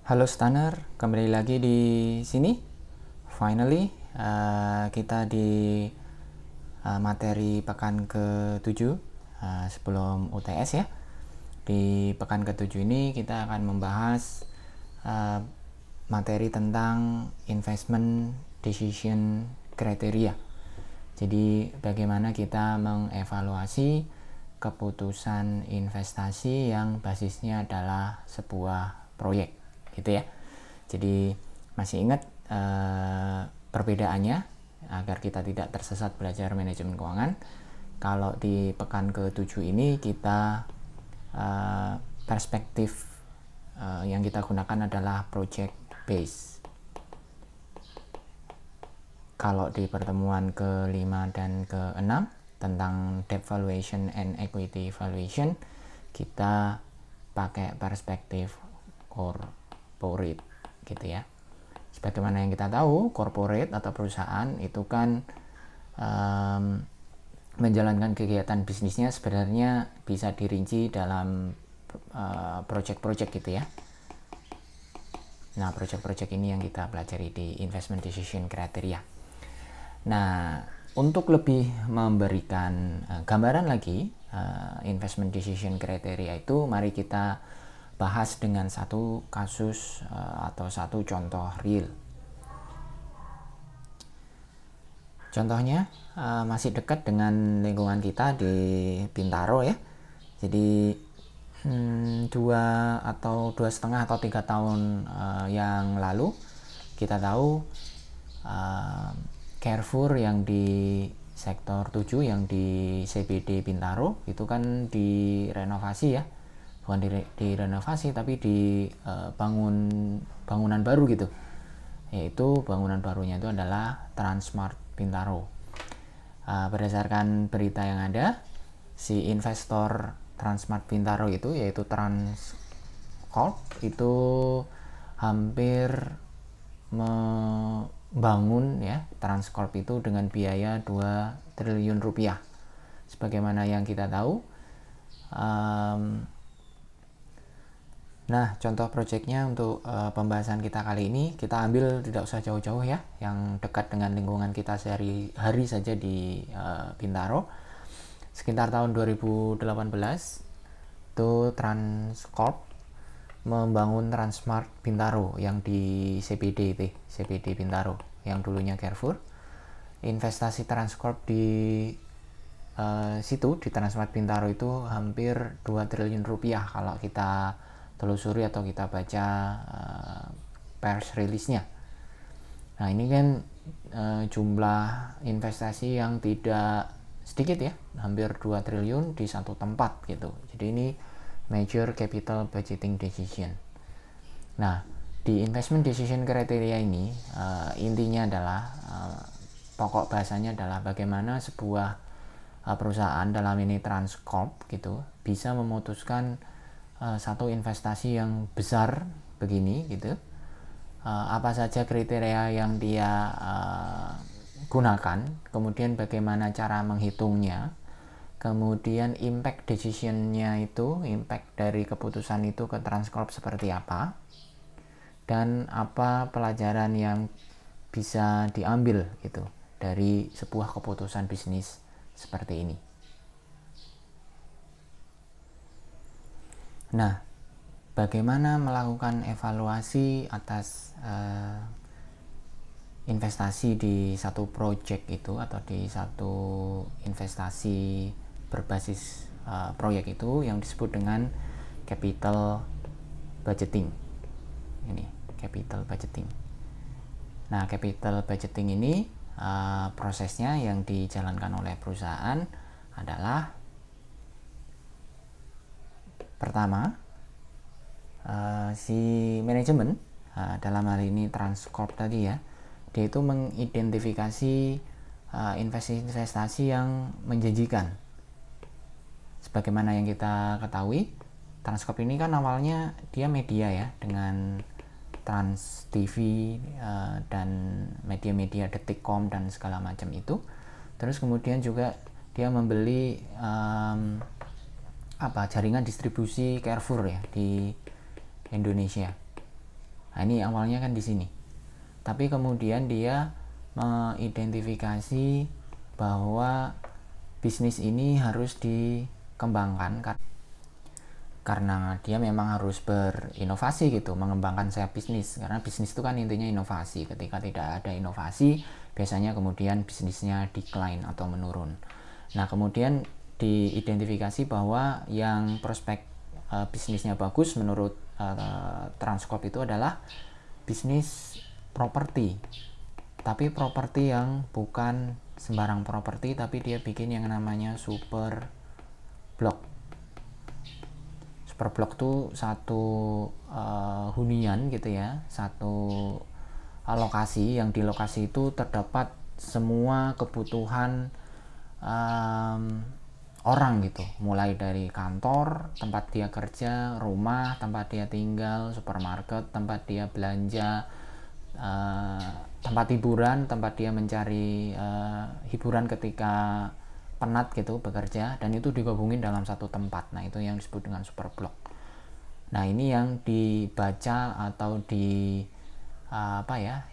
Halo Stunner, kembali lagi di sini. Finally, kita di materi pekan ke-7 sebelum UTS ya. Di pekan ke-7 ini kita akan membahas materi tentang investment decision criteria. Jadi bagaimana kita mengevaluasi keputusan investasi yang basisnya adalah sebuah proyek gitu ya. Jadi masih ingat perbedaannya agar kita tidak tersesat belajar manajemen keuangan. Kalau di pekan ke-7 ini kita perspektif yang kita gunakan adalah project base. Kalau di pertemuan ke-5 dan ke-6 tentang debt valuation and equity valuation, kita pakai perspektif corporate gitu ya. Sebagaimana yang kita tahu, corporate atau perusahaan itu kan menjalankan kegiatan bisnisnya sebenarnya bisa dirinci dalam project-project gitu ya. Nah, project-project ini yang kita pelajari di investment decision criteria. Nah, untuk lebih memberikan gambaran lagi investment decision criteria itu, mari kita bahas dengan satu kasus atau satu contoh real. Contohnya masih dekat dengan lingkungan kita di Bintaro ya. Jadi 2 atau 2,5 atau 3 tahun yang lalu kita tahu Carrefour yang di sektor 7 yang di CBD Bintaro itu kan direnovasi ya. Bukan direnovasi tapi bangunan baru gitu. Yaitu bangunan barunya itu adalah Transmart Bintaro. Berdasarkan berita yang ada, si investor Transmart Bintaro itu yaitu Transcorp itu hampir membangun ya Transcorp itu dengan biaya 2 triliun rupiah. Sebagaimana yang kita tahu, nah, contoh proyeknya untuk pembahasan kita kali ini, kita ambil tidak usah jauh-jauh ya, yang dekat dengan lingkungan kita sehari-hari saja di Bintaro. Sekitar tahun 2018, itu Transcorp membangun Transmart Bintaro yang di CBD Bintaro, yang dulunya Carrefour. Investasi Transcorp di situ, di Transmart Bintaro itu hampir 2 triliun rupiah kalau kita telusuri atau kita baca pers release-nya. Nah, ini kan jumlah investasi yang tidak sedikit ya, hampir 2 triliun di satu tempat gitu. Jadi ini major capital budgeting decision. Nah, di investment decision criteria ini intinya adalah pokok bahasanya adalah bagaimana sebuah perusahaan, dalam ini Transcorp gitu, bisa memutuskan satu investasi yang besar begini gitu. Apa saja kriteria yang dia gunakan, kemudian bagaimana cara menghitungnya, kemudian impact decision-nya itu, impact dari keputusan itu ke Transcorp seperti apa, dan apa pelajaran yang bisa diambil gitu dari sebuah keputusan bisnis seperti ini. Nah, bagaimana melakukan evaluasi atas investasi di satu project itu atau di satu investasi berbasis proyek itu yang disebut dengan capital budgeting. Ini capital budgeting. Nah, capital budgeting ini prosesnya yang dijalankan oleh perusahaan adalah pertama, si manajemen dalam hal ini Transcorp tadi ya, dia itu mengidentifikasi investasi yang menjanjikan. Sebagaimana yang kita ketahui, Transcorp ini kan awalnya dia media ya, dengan Trans TV dan media-media Detikcom dan segala macam itu. Terus kemudian juga dia membeli jaringan distribusi Carrefour ya di Indonesia. Nah, ini awalnya kan di sini. Tapi kemudian dia mengidentifikasi bahwa bisnis ini harus dikembangkan karena dia memang harus berinovasi gitu, mengembangkan sayap bisnis, karena bisnis itu kan intinya inovasi. Ketika tidak ada inovasi, biasanya kemudian bisnisnya decline atau menurun. Nah, kemudian diidentifikasi bahwa yang prospek bisnisnya bagus menurut Transcorp itu adalah bisnis properti, tapi properti yang bukan sembarang properti, tapi dia bikin yang namanya super block. Super block tuh satu hunian gitu ya, satu lokasi yang di lokasi itu terdapat semua kebutuhan orang gitu, mulai dari kantor, tempat dia kerja, rumah, tempat dia tinggal, supermarket, tempat dia belanja, tempat hiburan, tempat dia mencari hiburan ketika penat gitu bekerja, dan itu digabungin dalam satu tempat. Nah, itu yang disebut dengan super block. Nah, ini yang dibaca atau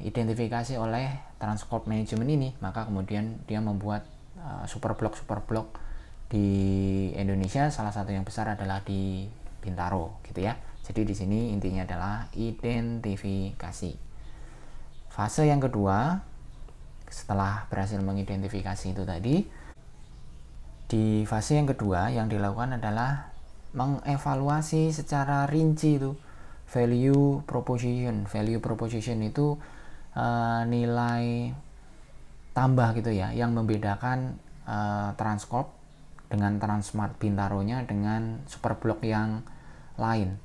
identifikasi oleh Transcorp Management ini. Maka kemudian dia membuat super block di Indonesia. Salah satu yang besar adalah di Bintaro gitu ya. Jadi di sini intinya adalah identifikasi. Fase yang kedua, setelah berhasil mengidentifikasi itu tadi, di fase yang kedua yang dilakukan adalah mengevaluasi secara rinci itu value proposition. Value proposition itu nilai tambah gitu ya, yang membedakan Transcorp dengan Transmart Bintaro-nya dengan Superblok yang lain.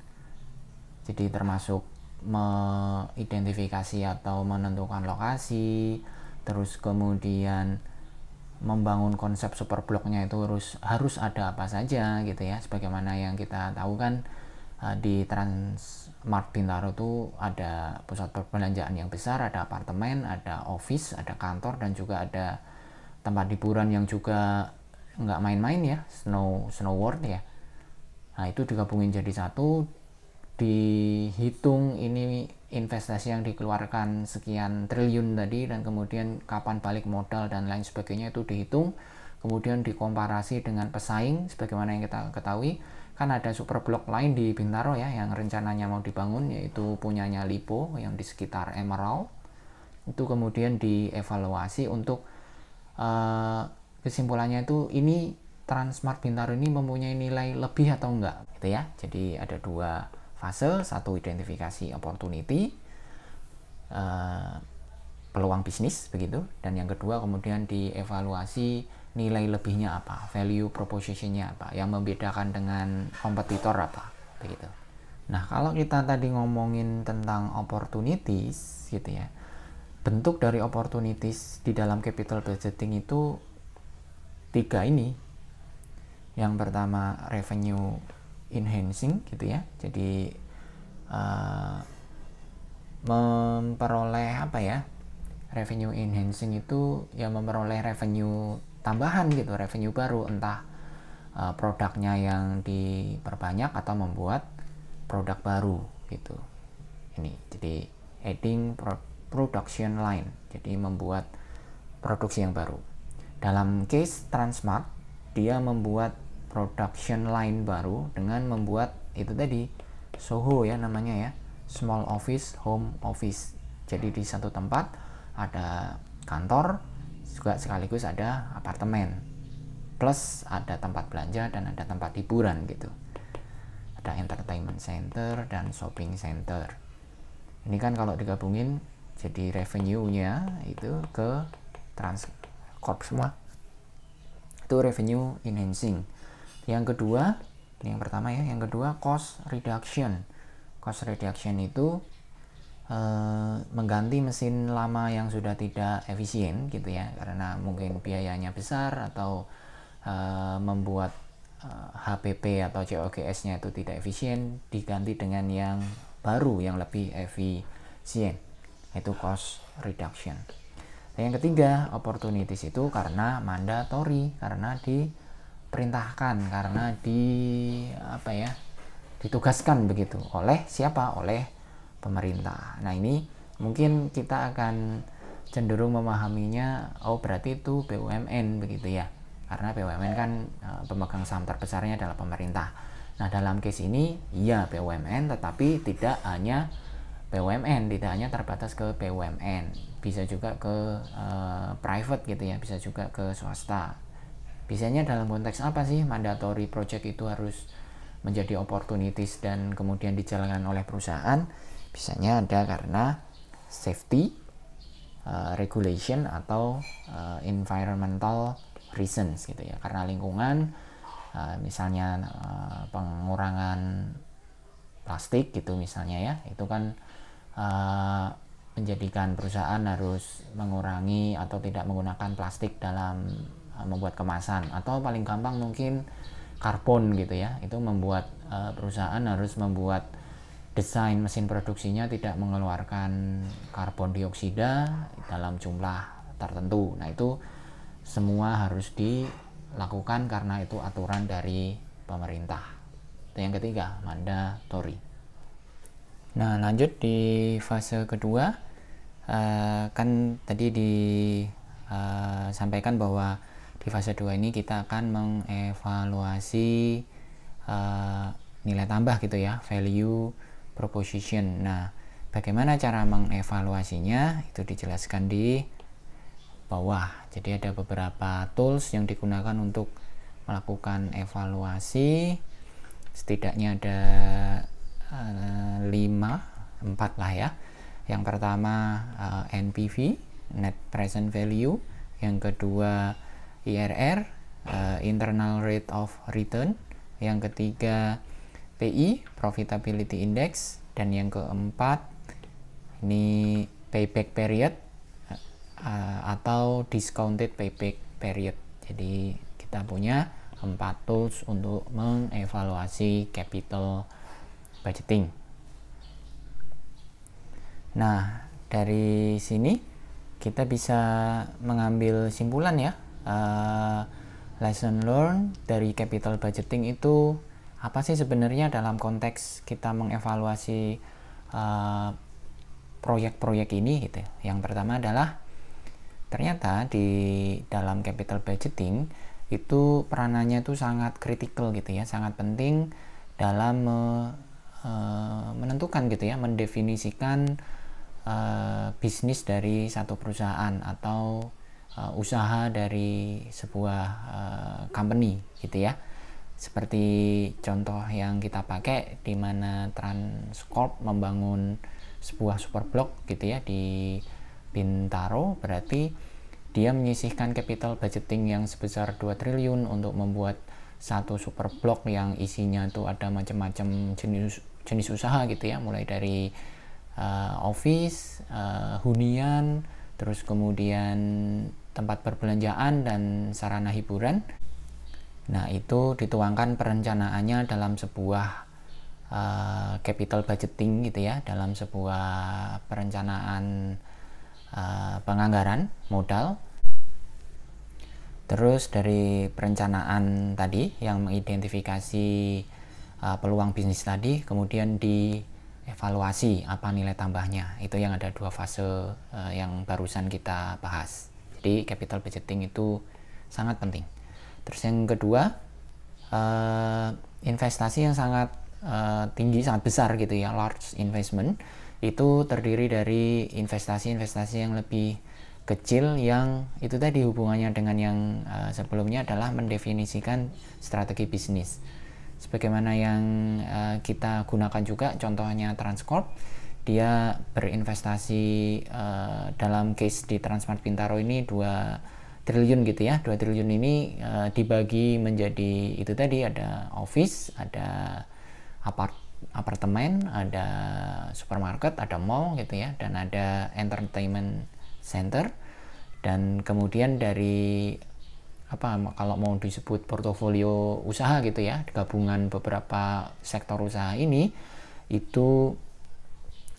Jadi termasuk mengidentifikasi atau menentukan lokasi, terus kemudian membangun konsep superbloknya itu harus ada apa saja gitu ya. Sebagaimana yang kita tahu kan di Transmart Bintaro itu ada pusat perbelanjaan yang besar, ada apartemen, ada office, ada kantor, dan juga ada tempat hiburan yang juga nggak main-main ya, snow world ya. Nah, itu digabungin jadi satu, dihitung ini investasi yang dikeluarkan sekian triliun tadi, dan kemudian kapan balik modal dan lain sebagainya itu dihitung, kemudian dikomparasi dengan pesaing. Sebagaimana yang kita ketahui kan ada superblok lain di Bintaro ya yang rencananya mau dibangun, yaitu punyanya Lipo yang di sekitar Emerald. Itu kemudian dievaluasi untuk kesimpulannya itu ini Transmart Bintaro ini mempunyai nilai lebih atau enggak gitu ya. Jadi ada dua fase, satu identifikasi opportunity, peluang bisnis begitu, dan yang kedua kemudian dievaluasi nilai lebihnya apa, value propositionnya apa, yang membedakan dengan kompetitor apa begitu. Nah, kalau kita tadi ngomongin tentang opportunities gitu ya, bentuk dari opportunities di dalam capital budgeting itu tiga ini. Yang pertama revenue enhancing gitu ya, jadi memperoleh apa ya, revenue enhancing itu ya memperoleh revenue tambahan gitu, revenue baru, entah produknya yang diperbanyak atau membuat produk baru gitu. Ini jadi adding production line, jadi membuat produksi yang baru. Dalam case Transmart, dia membuat production line baru dengan membuat itu tadi SOHO ya namanya ya, small office home office. Jadi di satu tempat ada kantor juga sekaligus ada apartemen, plus ada tempat belanja dan ada tempat hiburan gitu, ada entertainment center dan shopping center. Ini kan kalau digabungin jadi revenue-nya itu ke Transcorp semua, itu revenue enhancing. Yang kedua, yang pertama ya, yang kedua cost reduction. Cost reduction itu mengganti mesin lama yang sudah tidak efisien gitu ya, karena mungkin biayanya besar atau membuat HPP atau COGS-nya itu tidak efisien, diganti dengan yang baru yang lebih efisien, itu cost reduction. Yang ketiga, opportunities itu karena mandatory, karena diperintahkan, karena ditugaskan begitu oleh siapa? Oleh pemerintah. Nah, ini mungkin kita akan cenderung memahaminya, oh berarti itu BUMN begitu ya, karena BUMN kan pemegang saham terbesarnya adalah pemerintah. Nah, dalam case ini iya BUMN, tetapi tidak hanya BUMN, tidak hanya terbatas ke BUMN, bisa juga ke private gitu ya, bisa juga ke swasta. Biasanya dalam konteks apa sih mandatory project itu harus menjadi opportunities dan kemudian dijalankan oleh perusahaan? Biasanya ada karena safety, regulation, atau environmental reasons gitu ya, karena lingkungan, misalnya pengurangan plastik gitu misalnya ya, itu kan menjadikan perusahaan harus mengurangi atau tidak menggunakan plastik dalam membuat kemasan, atau paling gampang mungkin karbon gitu ya, itu membuat perusahaan harus membuat desain mesin produksinya tidak mengeluarkan karbon dioksida dalam jumlah tertentu. Nah, itu semua harus dilakukan karena itu aturan dari pemerintah. Itu yang ketiga, mandatory. Nah, lanjut di fase kedua, kan tadi disampaikan bahwa di fase 2 ini kita akan mengevaluasi nilai tambah gitu ya, value proposition. Nah, bagaimana cara mengevaluasinya itu dijelaskan di bawah. Jadi ada beberapa tools yang digunakan untuk melakukan evaluasi, setidaknya ada 4 lah ya. Yang pertama NPV, Net Present Value. Yang kedua IRR, Internal Rate of Return. Yang ketiga PI, Profitability Index. Dan yang keempat ini Payback Period atau Discounted Payback Period. Jadi kita punya 4 tools untuk mengevaluasi capital budgeting. Nah, dari sini kita bisa mengambil simpulan ya, lesson learned dari capital budgeting itu apa sih sebenarnya dalam konteks kita mengevaluasi proyek-proyek ini gitu. Yang pertama adalah ternyata di dalam capital budgeting itu peranannya itu sangat kritikal gitu ya, sangat penting dalam menentukan gitu ya, mendefinisikan bisnis dari satu perusahaan atau usaha dari sebuah company gitu ya. Seperti contoh yang kita pakai di mana Transcorp membangun sebuah super blok gitu ya di Bintaro, berarti dia menyisihkan capital budgeting yang sebesar 2 triliun untuk membuat satu super blok yang isinya tuh ada macam-macam jenis usaha gitu ya, mulai dari office, hunian, terus kemudian tempat perbelanjaan dan sarana hiburan. Nah, itu dituangkan perencanaannya dalam sebuah capital budgeting gitu ya, dalam sebuah perencanaan penganggaran modal. Terus dari perencanaan tadi yang mengidentifikasi peluang bisnis tadi, kemudian dievaluasi apa nilai tambahnya. Itu yang ada 2 fase yang barusan kita bahas. Jadi capital budgeting itu sangat penting. Terus yang kedua, investasi yang sangat tinggi, sangat besar gitu ya, large investment, itu terdiri dari investasi-investasi yang lebih kecil, yang itu tadi hubungannya dengan yang sebelumnya adalah mendefinisikan strategi bisnis. Sebagaimana yang kita gunakan juga contohnya Transcorp, dia berinvestasi dalam case di Transmart Bintaro ini 2 triliun gitu ya. 2 triliun ini dibagi menjadi itu tadi, ada office, ada apartemen, ada supermarket, ada mall gitu ya, dan ada entertainment center. Dan kemudian dari kalau mau disebut portofolio usaha gitu ya, gabungan beberapa sektor usaha ini itu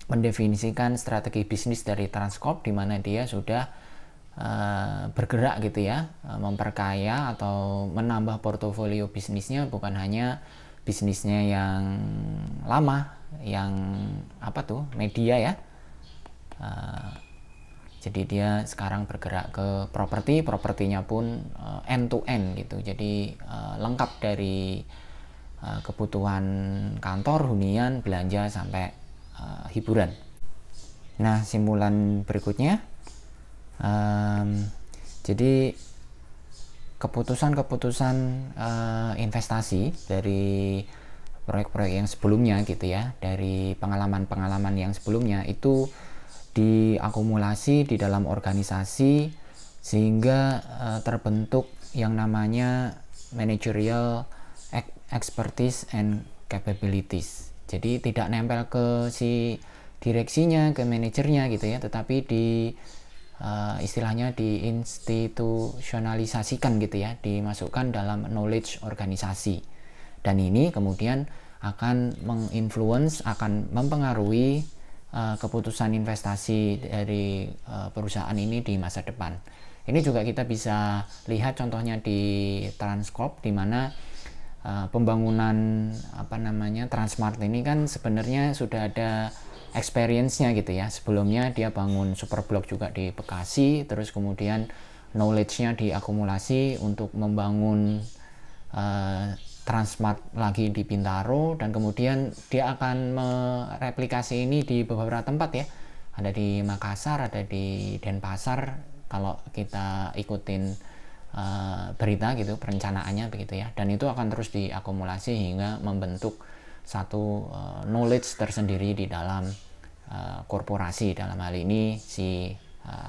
mendefinisikan strategi bisnis dari Transcorp, di mana dia sudah bergerak gitu ya, memperkaya atau menambah portofolio bisnisnya, bukan hanya bisnisnya yang lama yang media ya. Jadi dia sekarang bergerak ke propertinya pun end to end gitu. Jadi lengkap dari kebutuhan kantor, hunian, belanja sampai hiburan. Nah, simpulan berikutnya, jadi keputusan-keputusan investasi dari proyek-proyek yang sebelumnya gitu ya, dari pengalaman-pengalaman yang sebelumnya itu diakumulasi di dalam organisasi sehingga terbentuk yang namanya managerial expertise and capabilities. Jadi tidak nempel ke si direksinya, ke manajernya gitu ya, tetapi istilahnya diinstitusionalisasikan gitu ya, dimasukkan dalam knowledge organisasi. Dan ini kemudian akan menginfluence, akan mempengaruhi keputusan investasi dari perusahaan ini di masa depan. Ini juga kita bisa lihat contohnya di Transcorp, di mana pembangunan Transmart ini kan sebenarnya sudah ada experience-nya gitu ya. Sebelumnya dia bangun Superblok juga di Bekasi, terus kemudian knowledge-nya diakumulasi untuk membangun Transmart lagi di Bintaro, dan kemudian dia akan mereplikasi ini di beberapa tempat ya. Ada di Makassar, ada di Denpasar kalau kita ikutin berita gitu, perencanaannya begitu ya. Dan itu akan terus diakumulasi hingga membentuk satu knowledge tersendiri di dalam korporasi, dalam hal ini si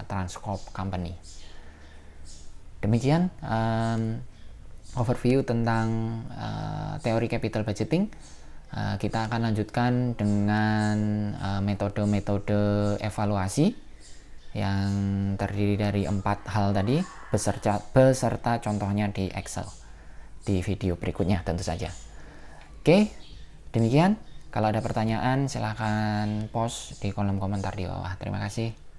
Transcorp Company. Demikian overview tentang teori capital budgeting. Kita akan lanjutkan dengan metode-metode evaluasi yang terdiri dari 4 hal tadi beserta contohnya di Excel di video berikutnya tentu saja. Oke, demikian. Kalau ada pertanyaan silahkan post di kolom komentar di bawah. Terima kasih.